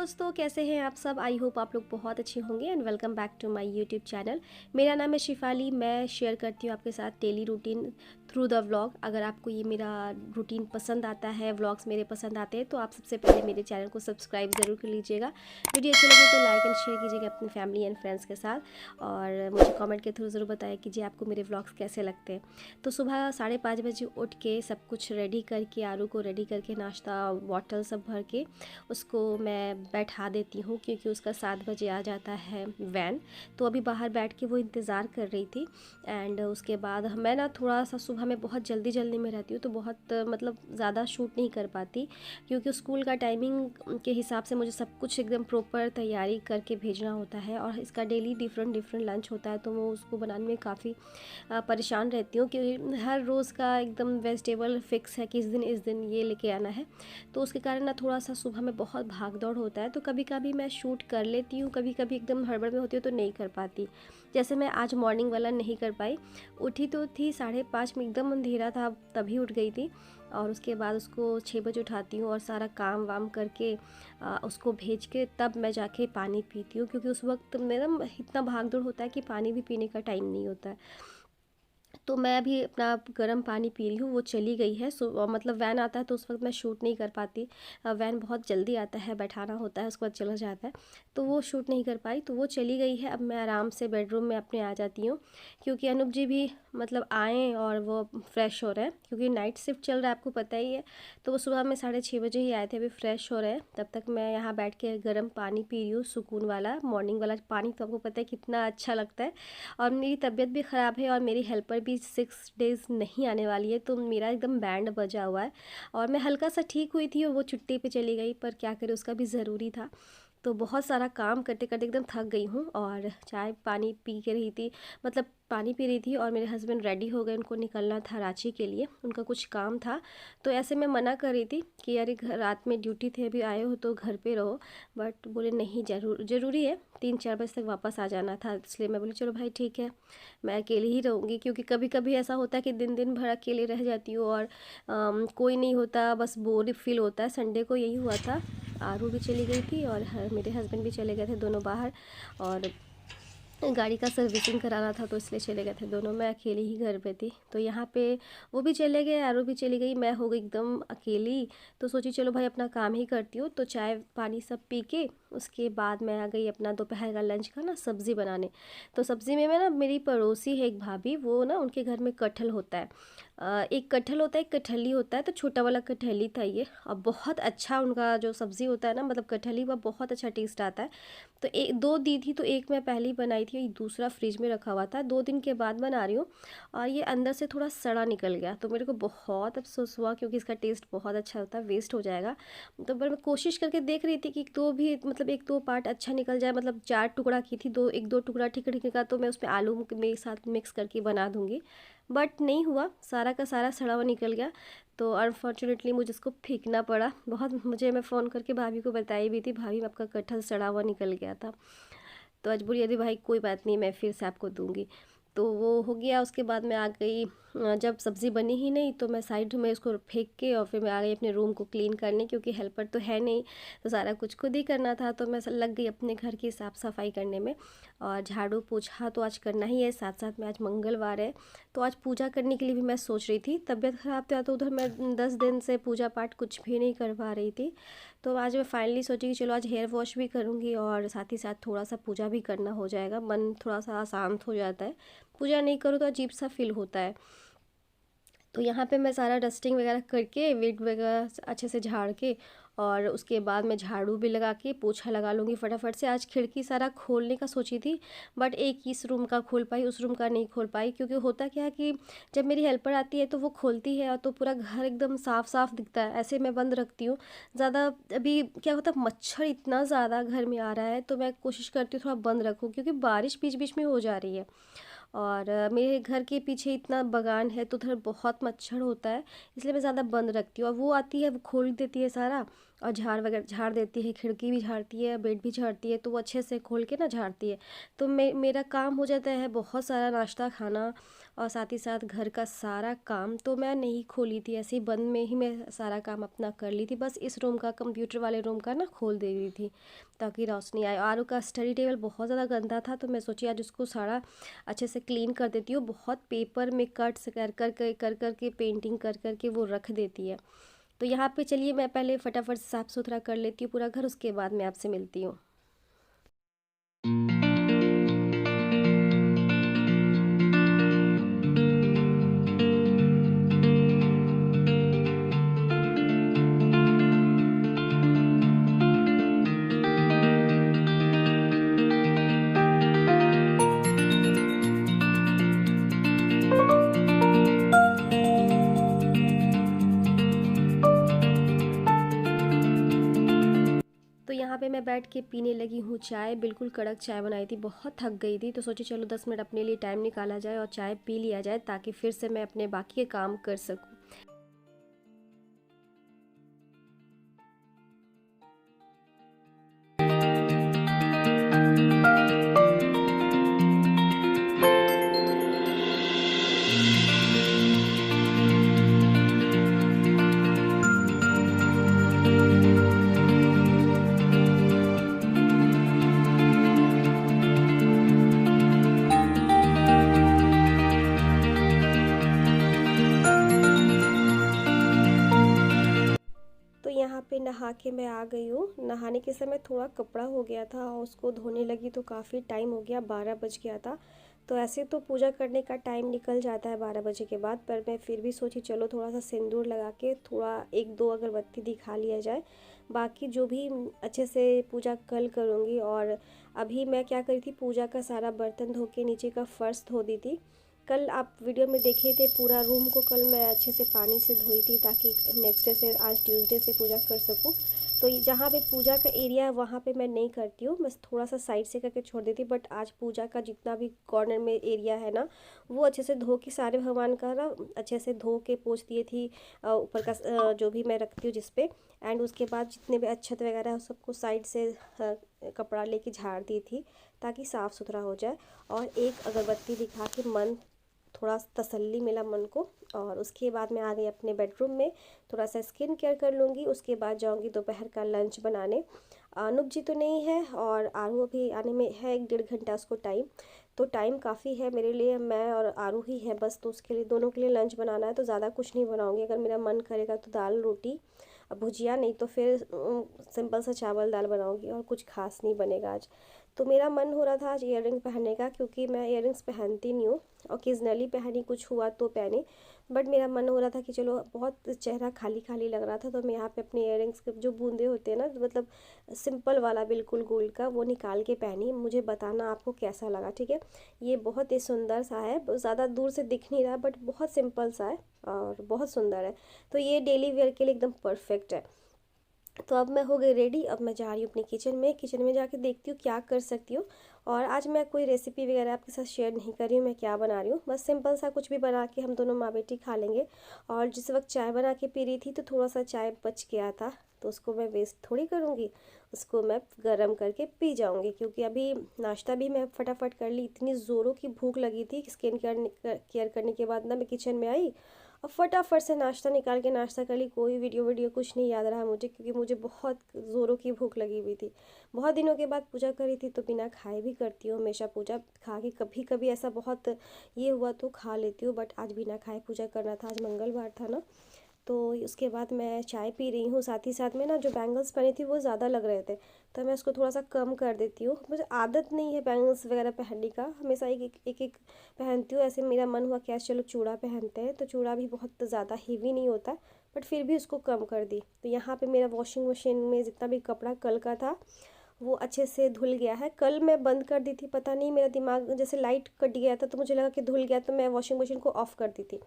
दोस्तों, कैसे हैं आप सब। आई होप आप लोग बहुत अच्छे होंगे and welcome back to my YouTube channel. मेरा नाम है शिफाली। मैं शेयर करती हूँ आपके साथ daily routine through the vlog. अगर आपको ये मेरा रूटीन पसंद आता है, व्लॉग्स मेरे पसंद आते हैं, तो आप सबसे पहले मेरे चैनल को सब्सक्राइब ज़रूर कर लीजिएगा। वीडियो अच्छी लगे तो लाइक एंड शेयर कीजिएगा अपनी फैमिली एंड फ्रेंड्स के साथ, और मुझे कमेंट के थ्रू ज़रूर बताया कीजिए आपको मेरे व्लॉग्स कैसे लगते हैं। तो सुबह 5:30 बजे उठ के सब कुछ रेडी करके, आरू को रेडी करके, नाश्ता बॉटल सब भर के उसको मैं बैठा देती हूँ, क्योंकि उसका 7 बजे आ जाता है वैन। तो अभी बाहर बैठ के वो इंतज़ार कर रही थी। एंड उसके बाद मैं ना थोड़ा सा सुबह में बहुत जल्दी में रहती हूँ, तो बहुत मतलब ज़्यादा शूट नहीं कर पाती, क्योंकि स्कूल का टाइमिंग के हिसाब से मुझे सब कुछ एकदम प्रॉपर तैयारी करके भेजना होता है, और इसका डेली डिफरेंट लंच होता है। तो वो उसको बनाने में काफ़ी परेशान रहती हूँ, क्योंकि हर रोज़ का एकदम वेजिटेबल फिक्स है कि इस दिन ये लेके आना है। तो उसके कारण ना थोड़ा सा सुबह में बहुत भाग दौड़ होता है। तो कभी कभी मैं शूट कर लेती हूँ, कभी कभी एकदम हड़बड़ में होती हूँ तो नहीं कर पाती। जैसे मैं आज मॉर्निंग वाला नहीं कर पाई। उठी तो थी 5:30 में, एकदम अंधेरा था तभी उठ गई थी। और उसके बाद उसको 6 बजे उठाती हूँ और सारा काम वाम करके उसको भेज के तब मैं जाके पानी पीती हूँ, क्योंकि उस वक्त मेरा इतना भाग दौड़ होता है कि पानी भी पीने का टाइम नहीं होता है। तो मैं अभी अपना गर्म पानी पी रही हूँ। वो चली गई है, सो मतलब वैन आता है तो उस वक्त मैं शूट नहीं कर पाती। वैन बहुत जल्दी आता है, बैठाना होता है, उसके बाद चला जाता है, तो वो शूट नहीं कर पाई। तो वो चली गई है। अब मैं आराम से बेडरूम में अपने आ जाती हूँ, क्योंकि अनूप जी भी मतलब आए और वो फ्रेश हो रहे हैं, क्योंकि नाइट शिफ्ट चल रहा है, आपको पता ही है। तो वो सुबह में 6:30 बजे ही आए थे, अभी फ्रेश हो रहे हैं। तब तक मैं यहाँ बैठ के गर्म पानी पी रही हूँ, सुकून वाला मॉर्निंग वाला पानी। तो आपको पता है कितना अच्छा लगता है। और मेरी तबीयत भी ख़राब है, और मेरी हेल्पर भी 6 डेज़ नहीं आने वाली है, तो मेरा एकदम बैंड बजा हुआ है। और मैं हल्का सा ठीक हुई थी और वो छुट्टी पे चली गई, पर क्या करें, उसका भी ज़रूरी था। तो बहुत सारा काम करते करते एकदम थक गई हूँ, और चाय पानी पी के रही थी, मतलब पानी पी रही थी। और मेरे हस्बैंड रेडी हो गए, उनको निकलना था रांची के लिए, उनका कुछ काम था। तो ऐसे मैं मना कर रही थी कि अरे घर रात में ड्यूटी थे, अभी आए हो तो घर पे रहो। बट बोले नहीं, ज़रूरी है, 3-4 बजे तक वापस आ जाना था। इसलिए मैं बोली चलो भाई ठीक है, मैं अकेले ही रहूँगी। क्योंकि कभी कभी ऐसा होता है कि दिन दिन भर अकेले रह जाती हूँ, और कोई नहीं होता, बस बोर फील होता है। संडे को यही हुआ था। आरू भी चली गई थी और मेरे हस्बैंड भी चले गए थे, दोनों बाहर। और गाड़ी का सर्विसिंग कराना था, तो इसलिए चले गए थे दोनों। मैं अकेली ही घर पे थी। तो यहाँ पे वो भी चले गए, आरू भी चली गई, मैं हो गई एकदम अकेली। तो सोची चलो भाई अपना काम ही करती हूँ। तो चाय पानी सब पी के उसके बाद मैं आ गई अपना दोपहर का लंच का ना सब्ज़ी बनाने। तो सब्ज़ी में मैं ना, मेरी पड़ोसी है एक भाभी, वो ना उनके घर में कटहल होता है। एक कटहल होता है, एक कटहली होता है। तो छोटा वाला कटहली था ये, और बहुत अच्छा उनका जो सब्ज़ी होता है ना, मतलब कटहली, वह बहुत अच्छा टेस्ट आता है। तो एक दो दी थी, तो एक मैं पहले ही बनाई थी, दूसरा फ्रिज में रखा हुआ था। 2 दिन के बाद बना रही हूँ, और ये अंदर से थोड़ा सड़ा निकल गया। तो मेरे को बहुत अफसोस हुआ, क्योंकि इसका टेस्ट बहुत अच्छा होता है, वेस्ट हो जाएगा। तो पर मैं कोशिश करके देख रही थी कि दो भी, मतलब 1-2 पार्ट अच्छा निकल जाए। मतलब 4 टुकड़ा की थी, 1-2 टुकड़ा ठीक ठीक का, तो मैं उसमें आलू मेरे साथ मिक्स करके बना दूँगी। बट नहीं हुआ, सारा का सारा सड़ा हुआ निकल गया। तो अनफॉर्चुनेटली मुझे इसको फेंकना पड़ा। बहुत मुझे, मैं फ़ोन करके भाभी को बताई भी थी, भाभी आपका कटहल सड़ा हुआ निकल गया था। तो आज बोली अरे भाई कोई बात नहीं, मैं फिर से आपको दूंगी। तो वो हो गया। उसके बाद मैं आ गई, जब सब्ज़ी बनी ही नहीं, तो मैं साइड में उसको फेंक के और फिर मैं आ गई अपने रूम को क्लीन करने, क्योंकि हेल्पर तो है नहीं, तो सारा कुछ खुद ही करना था। तो मैं लग गई अपने घर की साफ़ सफाई करने में। और झाड़ू पोछा तो आज करना ही है, साथ साथ में आज मंगलवार है, तो आज पूजा करने के लिए भी मैं सोच रही थी। तबीयत ख़राब था, तो उधर मैं 10 दिन से पूजा पाठ कुछ भी नहीं कर पा रही थी। तो आज मैं फाइनली सोची कि चलो आज हेयर वॉश भी करूँगी, और साथ ही साथ थोड़ा सा पूजा भी करना हो जाएगा, मन थोड़ा सा शांत हो जाता है। पूजा नहीं करो तो अजीब सा फील होता है। तो यहाँ पे मैं सारा डस्टिंग वगैरह करके, वेट वगैरह अच्छे से झाड़ के, और उसके बाद मैं झाड़ू भी लगा के पोछा लगा लूँगी फटाफट से। आज खिड़की सारा खोलने का सोची थी, बट एक इस रूम का खोल पाई, उस रूम का नहीं खोल पाई। क्योंकि होता क्या है कि जब मेरी हेल्पर आती है तो वो खोलती है, तो पूरा घर एकदम साफ साफ दिखता है। ऐसे मैं बंद रखती हूँ ज़्यादा। अभी क्या होता है, मच्छर इतना ज़्यादा घर में आ रहा है, तो मैं कोशिश करती हूँ थोड़ा बंद रखूँ, क्योंकि बारिश बीच बीच में हो जा रही है। और मेरे घर के पीछे इतना बागान है, तो उधर बहुत मच्छर होता है, इसलिए मैं ज़्यादा बंद रखती हूँ। और वो आती है, वो खोल देती है सारा, और झाड़ वगैरह झाड़ देती है, खिड़की भी झाड़ती है, बेड भी झाड़ती है, तो वो अच्छे से खोल के ना झाड़ती है। तो मेरा काम हो जाता है, बहुत सारा नाश्ता खाना और साथ ही साथ घर का सारा काम तो मैं नहीं खोली थी, ऐसे ही बंद में ही मैं सारा काम अपना कर ली थी। बस इस रूम का, कंप्यूटर वाले रूम का ना खोल दे रही थी ताकि रोशनी आए। आरू का स्टडी टेबल बहुत ज़्यादा गंदा था, तो मैं सोची आज उसको सारा अच्छे से क्लीन कर देती हूँ। बहुत पेपर में कट्स कर कर के पेंटिंग कर कर के वो रख देती है। तो यहाँ पे चलिए मैं पहले फटाफट से साफ़ सुथरा कर लेती हूँ पूरा घर, उसके बाद मैं आपसे मिलती हूँ। तो यहाँ पे मैं बैठ के पीने लगी हूँ चाय। बिल्कुल कड़क चाय बनाई थी, बहुत थक गई थी, तो सोची चलो 10 मिनट अपने लिए टाइम निकाला जाए और चाय पी लिया जाए ताकि फिर से मैं अपने बाकी के काम कर सकूँ। तो यहाँ पे नहा के मैं आ गई हूँ। नहाने के समय थोड़ा कपड़ा हो गया था और उसको धोने लगी तो काफ़ी टाइम हो गया, 12 बज गया था। तो ऐसे तो पूजा करने का टाइम निकल जाता है 12 बजे के बाद, पर मैं फिर भी सोची चलो थोड़ा सा सिंदूर लगा के थोड़ा 1-2 अगरबत्ती दिखा लिया जाए। बाकी जो भी अच्छे से पूजा कल करूँगी। और अभी मैं क्या करी थी, पूजा का सारा बर्तन धो के नीचे का फर्श धो दी थी। कल आप वीडियो में देखे थे, पूरा रूम को कल मैं अच्छे से पानी से धोई थी ताकि नेक्स्ट डे से, आज ट्यूसडे से पूजा कर सकूं। तो जहाँ पे पूजा का एरिया है वहाँ पे मैं नहीं करती हूँ, बस थोड़ा सा साइड से करके छोड़ देती। बट आज पूजा का जितना भी कॉर्नर में एरिया है ना, वो अच्छे से धो के सारे भगवान का ना अच्छे से धो के पोंछ दिए थी। ऊपर का जो भी मैं रखती हूँ जिस पे, एंड उसके बाद जितने भी अक्षत वगैरह है सबको साइड से कपड़ा लेके झाड़ दी थी ताकि साफ़ सुथरा हो जाए। और एक अगरबत्ती दिखा के मन थोड़ा तसल्ली मिला मन को। और उसके बाद मैं आ गई अपने बेडरूम में, थोड़ा सा स्किन केयर कर लूँगी। उसके बाद जाऊँगी दोपहर का लंच बनाने। अनूप जी तो नहीं है और आरू अभी आने में है 1-1.5 घंटा उसको टाइम। तो टाइम काफ़ी है मेरे लिए, मैं और आरू ही है बस, तो उसके लिए, दोनों के लिए लंच बनाना है। तो ज़्यादा कुछ नहीं बनाऊँगी, अगर मेरा मन करेगा तो दाल रोटी भुजिया, नहीं तो फिर सिंपल सा चावल दाल बनाऊँगी और कुछ खास नहीं बनेगा आज। तो मेरा मन हो रहा था आज ईयररिंग पहनने का, क्योंकि मैं ईयररिंग्स पहनती नहीं हूँ, ओकेजनली पहनी, कुछ हुआ तो पहनी। बट मेरा मन हो रहा था कि चलो, बहुत चेहरा खाली खाली लग रहा था, तो मैं यहाँ पे अपने ईयररिंग्स के जो बूंदे होते हैं ना, मतलब सिंपल वाला बिल्कुल गोल्ड का, वो निकाल के पहनी। मुझे बताना आपको कैसा लगा, ठीक है। ये बहुत ही सुंदर सा है, ज़्यादा दूर से दिख नहीं रहा बट बहुत सिंपल सा है और बहुत सुंदर है। तो ये डेली वेयर के लिए एकदम परफेक्ट है। तो अब मैं हो गई रेडी, अब मैं जा रही हूँ अपनी किचन में जाके देखती हूँ क्या कर सकती हूँ। और आज मैं कोई रेसिपी वगैरह आपके साथ शेयर नहीं कर रही हूँ मैं क्या बना रही हूँ, बस सिंपल सा कुछ भी बना के हम दोनों माँ बेटी खा लेंगे। और जिस वक्त चाय बना के पी रही थी तो थोड़ा सा चाय बच गया था, तो उसको मैं वेस्ट थोड़ी करूँगी, उसको मैं गर्म करके पी जाऊँगी। क्योंकि अभी नाश्ता भी मैं फटाफट कर ली, इतनी ज़ोरों की भूख लगी थी। स्किन केयर करने के बाद ना मैं किचन में आई और फटाफट से नाश्ता निकाल के नाश्ता कर ली। कोई वीडियो कुछ नहीं याद रहा मुझे, क्योंकि मुझे बहुत ज़ोरों की भूख लगी हुई थी। बहुत दिनों के बाद पूजा करी थी, तो बिना खाए भी करती हूँ हमेशा पूजा, खा के कभी कभी ऐसा बहुत ये हुआ तो खा लेती हूँ, बट आज बिना खाए पूजा करना था, आज मंगलवार था ना। तो उसके बाद मैं चाय पी रही हूँ, साथ ही साथ में ना जो बैंगल्स पहनी थी वो ज़्यादा लग रहे थे, तो मैं उसको थोड़ा सा कम कर देती हूँ। मुझे आदत नहीं है बैंगल्स वगैरह पहनने का, हमेशा एक पहनती हूँ। ऐसे मेरा मन हुआ कि आज चलो चूड़ा पहनते हैं, तो चूड़ा भी बहुत ज़्यादा हेवी नहीं होता, बट फिर भी उसको कम कर दी। तो यहाँ पे मेरा वॉशिंग मशीन में जितना भी कपड़ा कल का था वो अच्छे से धुल गया है। कल मैं बंद कर दी थी, पता नहीं मेरा दिमाग, जैसे लाइट कट गया था तो मुझे लगा कि धुल गया, तो मैं वॉशिंग मशीन को ऑफ़ कर दी थी,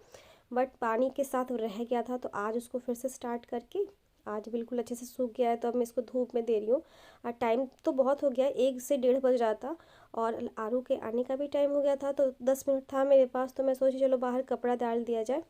बट पानी के साथ रह गया था। तो आज उसको फिर से स्टार्ट करके आज बिल्कुल अच्छे से सूख गया है, तो अब मैं इसको धूप में दे रही हूँ। और टाइम तो बहुत हो गया, 1 से 1:30 बज रहा था और आरू के आने का भी टाइम हो गया था, तो 10 मिनट था मेरे पास, तो मैं सोची चलो बाहर कपड़ा डाल दिया जाए,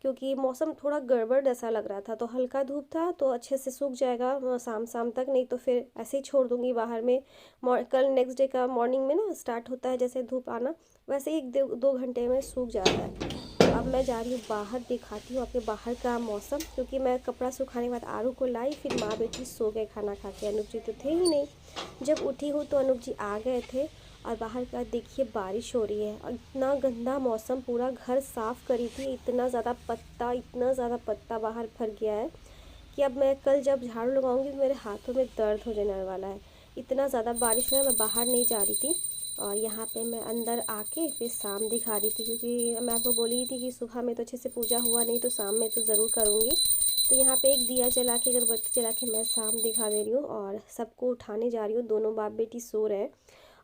क्योंकि मौसम थोड़ा गड़बड़ जैसा लग रहा था। तो हल्का धूप था तो अच्छे से सूख जाएगा शाम शाम तक, नहीं तो फिर ऐसे ही छोड़ दूँगी बाहर में। कल नेक्स्ट डे का मॉर्निंग में ना स्टार्ट होता है जैसे धूप आना, वैसे ही 1-2 घंटे में सूख जाता है। तो अब मैं जा रही हूँ बाहर, दिखाती हूँ आपके बाहर का मौसम, क्योंकि मैं कपड़ा सुखाने के बाद आरू को लाई, फिर माँ बेटी सो गए खाना खा के। अनूप जी तो थे ही नहीं। जब उठी हूँ तो अनूप जी आ गए थे। और बाहर का देखिए बारिश हो रही है और इतना गंदा मौसम, पूरा घर साफ़ करी थी, इतना ज़्यादा पत्ता बाहर भर गया है कि अब मैं कल जब झाड़ू लगाऊंगी तो मेरे हाथों में दर्द हो जाने वाला है। इतना ज़्यादा बारिश हो रहा है, मैं बाहर नहीं जा रही थी। और यहाँ पे मैं अंदर आके फिर शाम दिखा रही थी, क्योंकि मैं आपको बोली ही थी कि सुबह में तो अच्छे से पूजा हुआ नहीं, तो शाम में तो ज़रूर करूँगी। तो यहाँ पे एक दिया जला के, अगरबत्ती जला के मैं शाम दिखा दे रही हूँ और सबको उठाने जा रही हूँ। दोनों बाप बेटी सो रहे हैं।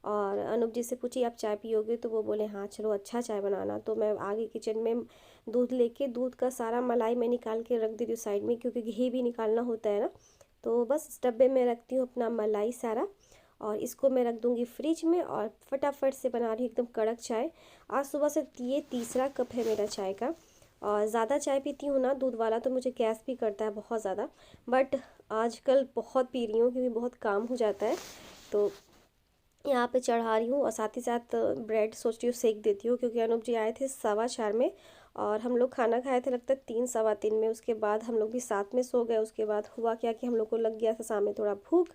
और अनूप जी से पूछी आप चाय पियोगे, तो वो बोले हाँ चलो अच्छा चाय बनाना। तो मैं आगे किचन में दूध लेके, दूध का सारा मलाई मैं निकाल के रख देती हूँ साइड में, क्योंकि घी भी निकालना होता है ना। तो बस इस डब्बे में रखती हूँ अपना मलाई सारा, और इसको मैं रख दूँगी फ्रिज में। और फटाफट से बना रही हूँ एकदम कड़क चाय। आज सुबह से ये तीसरा कप है मेरा चाय का। और ज़्यादा चाय पीती हूँ ना दूध वाला, तो मुझे गैस भी करता है बहुत ज़्यादा, बट आजकल बहुत पी रही हूँ क्योंकि बहुत काम हो जाता है। तो यहाँ पे चढ़ा रही हूँ और साथ ही साथ ब्रेड सोच रही हूँ सेक देती हूँ, क्योंकि अनूप जी आए थे 4:15 में और हम लोग खाना खाए थे लगता है 3 सवा 3 में। उसके बाद हम लोग भी साथ में सो गए। उसके बाद हुआ क्या कि हम लोग को लग गया था शाम में थोड़ा भूख,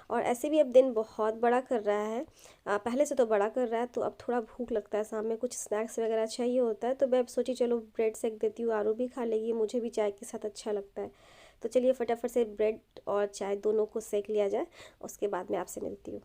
और ऐसे भी अब दिन बहुत बड़ा कर रहा है, पहले से तो बड़ा कर रहा है, तो अब थोड़ा भूख लगता है, शाम में कुछ स्नैक्स वगैरह चाहिए होता है। तो मैं अब सोची चलो ब्रेड सेक देती हूँ, आरू भी खा लेगी, मुझे भी चाय के साथ अच्छा लगता है। तो चलिए फटाफट से ब्रेड और चाय दोनों को सेक लिया जाए, उसके बाद मैं आपसे मिलती हूँ।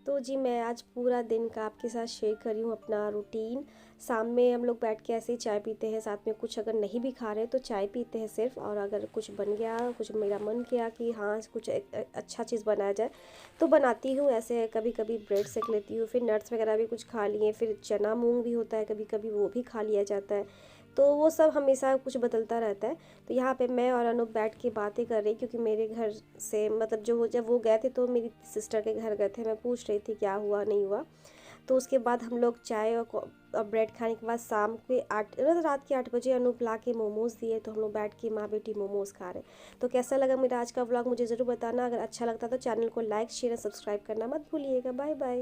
तो जी मैं आज पूरा दिन का आपके साथ शेयर करी हूँ अपना रूटीन। शाम में हम लोग बैठ के ऐसे ही चाय पीते हैं साथ में, कुछ अगर नहीं भी खा रहे तो चाय पीते हैं सिर्फ। और अगर कुछ बन गया, कुछ मेरा मन किया कि हाँ कुछ अच्छा चीज़ बनाया जाए, तो बनाती हूँ। ऐसे कभी कभी ब्रेड सेक लेती हूँ, फिर नट्स वगैरह भी कुछ खा लिए, फिर चना मूंग भी होता है कभी कभी, वो भी खा लिया जाता है। तो वो सब हमेशा कुछ बदलता रहता है। तो यहाँ पे मैं और अनूप बैठ के बातें कर रही, क्योंकि मेरे घर से मतलब जब वो गए थे तो मेरी सिस्टर के घर गए थे, मैं पूछ रही थी क्या हुआ नहीं हुआ। तो उसके बाद हम लोग चाय और ब्रेड खाने के बाद शाम के रात के 8 बजे अनूप ला के मोमोज़ दिए, तो हम लोग बैठ के माँ बेटी मोमोज़ खा रहे। तो कैसा लगा मेरा आज का व्लॉग मुझे ज़रूर बताना। अगर अच्छा लगता तो चैनल को लाइक शेयर और सब्सक्राइब करना मत भूलिएगा। Bye bye.